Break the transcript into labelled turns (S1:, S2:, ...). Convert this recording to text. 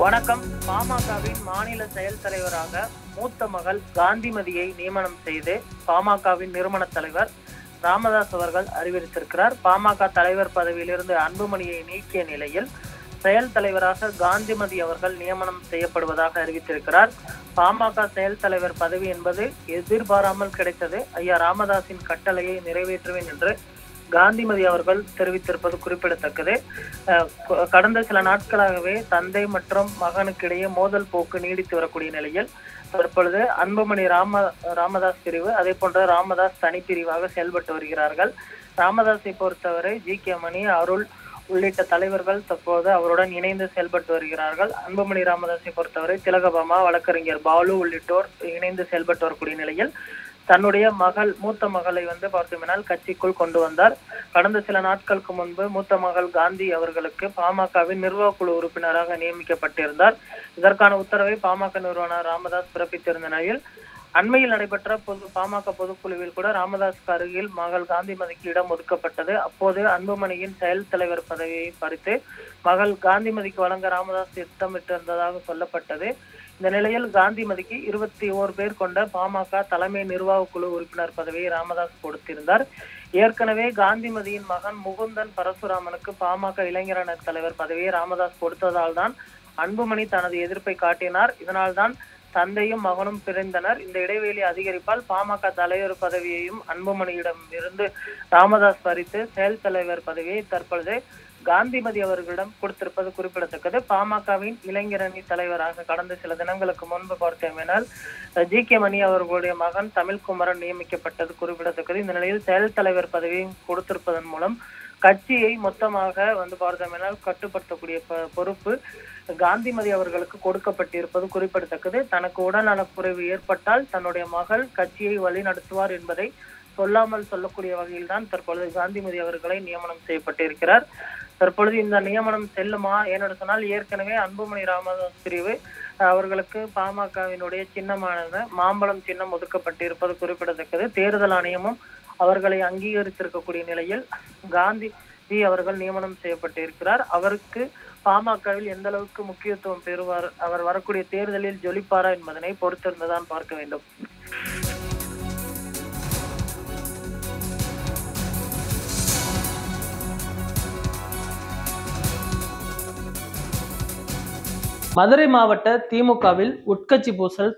S1: வணக்கம். பாமகவின் மாநில செயல் தலைவராக மூத்த மகள் காந்திமதியை நியமனம் செய்து பாமகவின் நிறுவன தலைவர் ராமதாஸ் அவர்கள் அறிவித்திருக்கிறார். பாமக தலைவர் பதவியிலிருந்து அன்புமணியை நீக்கிய நிலையில் செயல் தலைவராக காந்திமதி அவர்கள் நியமனம் செய்யப்படுவதாக அறிவித்திருக்கிறார். பாமக செயல் தலைவர் பதவி என்பது எதிர்பாராமல் கிடைத்தது. ஐயா ராமதாஸின் கட்டளையை நிறைவேற்றுவேன் என்று காந்திமதி அவர்கள் தெரிவித்திருப்பது குறிப்பிடத்தக்கது. கடந்த சில நாட்களாகவே தந்தை மற்றும் மகனுக்கிடையே மோதல் போக்கு நீடித்து வரக்கூடிய நிலையில் தற்பொழுது அன்புமணி ராமதாஸ் பிரிவு, அதே போன்ற ராமதாஸ் தனிப்பிரிவாக செயல்பட்டு வருகிறார்கள். ராமதாஸை பொறுத்தவரை ஜி.கே. மணி, அருள் உள்ளிட்ட தலைவர்கள் தற்போது அவருடன் இணைந்து செயல்பட்டு வருகிறார்கள். அன்புமணி ராமதாஸை பொறுத்தவரை திலகபாமா, வழக்கறிஞர் பாலு உள்ளிட்டோர் இணைந்து செயல்பட்டு வரக்கூடிய நிலையில் தன்னுடைய மூத்த மகளை பார்த்தோம்னால் கட்சிக்குள் கொண்டு வந்தார். கடந்த சில நாட்களுக்கு முன்பு மூத்த மகள் காந்தி அவர்களுக்கு பாமகவின் நிர்வாக குழு உறுப்பினராக நியமிக்கப்பட்டிருந்தார். இதற்கான உத்தரவை பாமக நிறுவனர் ராமதாஸ் பிறப்பித்திருந்த நிலையில் அண்மையில் நடைபெற்ற பாமக பொதுக்குழுவில் கூட ராமதாஸ்க்கு அருகில் மகள் காந்திமதிக்கு இடம் ஒதுக்கப்பட்டது. அப்போது அன்புமணியின் செயல் தலைவர் பதவியை பறித்து மகள் காந்திமதிக்கு வழங்க ராமதாஸ் திட்டமிட்டிருந்ததாக சொல்லப்பட்டது. இந்த நிலையில் காந்திமதிக்கு 21 பேர் கொண்ட பாமக தலைமை நிர்வாக குழு உறுப்பினர் பதவியை ராமதாஸ் கொடுத்திருந்தார். ஏற்கனவே காந்திமதியின் மகன் முகுந்தன் பரசுராமனுக்கு பாமக இளைஞரணி தலைவர் பதவியை ராமதாஸ் கொடுத்ததால் தான் அன்புமணி தனது எதிர்ப்பை காட்டினார். இதனால்தான் தந்தையும் மகனும் பிரிந்தனர். இந்த இடைவெளி அதிகரிப்பால் பாமக தலைவர் பதவியையும் அன்புமணியிடம் இருந்து ராமதாஸ் பறித்து செயல் தலைவர் பதவியை தற்பொழுது காந்திமதி அவர்களிடம் கொடுத்திருப்பது குறிப்பிடத்தக்கது. பாமகவின் இளைஞரணி தலைவராக கடந்த சில தினங்களுக்கு முன்பு பார்த்தோமேனால் ஜி.கே. மணி அவர்களுடைய மகன் தமிழ்குமரன் நியமிக்கப்பட்டது குறிப்பிடத்தக்கது. இந்த நிலையில் செயல் தலைவர் பதவியும் கொடுத்திருப்பதன் மூலம் கட்சியை மொத்தமாக பார்த்தோமேனால் கட்டுப்படுத்தக்கூடிய பொறுப்பு காந்திமதி அவர்களுக்கு கொடுக்கப்பட்டிருப்பது குறிப்பிடத்தக்கது. தனக்கு உடல்நலக்குறைவு ஏற்பட்டால் தன்னுடைய மகள் கட்சியை வழிநடத்துவார் என்பதை சொல்லாமல் சொல்லக்கூடிய வகையில் தான் தற்பொழுது காந்திமதி அவர்களை நியமனம் செய்யப்பட்டிருக்கிறார். தற்பொழுது இந்த நியமனம் செல்லுமா ஏனென்று சொன்னால் ஏற்கனவே அன்புமணி ராமதாஸ் பிரிவு அவர்களுக்கு பாமகவினுடைய சின்னமான மாம்பழம் சின்னம் ஒதுக்கப்பட்டிருப்பது குறிப்பிடத்தக்கது. தேர்தல் ஆணையமும் அவர்களை அங்கீகரித்திருக்கக்கூடிய நிலையில் காந்தி அவர்கள் நியமனம் செய்யப்பட்டிருக்கிறார். அவருக்கு பாமகவில் எந்த அளவுக்கு முக்கியத்துவம் பெறுவார், அவர் வரக்கூடிய தேர்தலில் ஜொலிப்பாரா என்பதனை பொறுத்திருந்துதான் பார்க்க வேண்டும். மதுரை மாவட்ட திமுகவில் உட்கட்சி பூசல்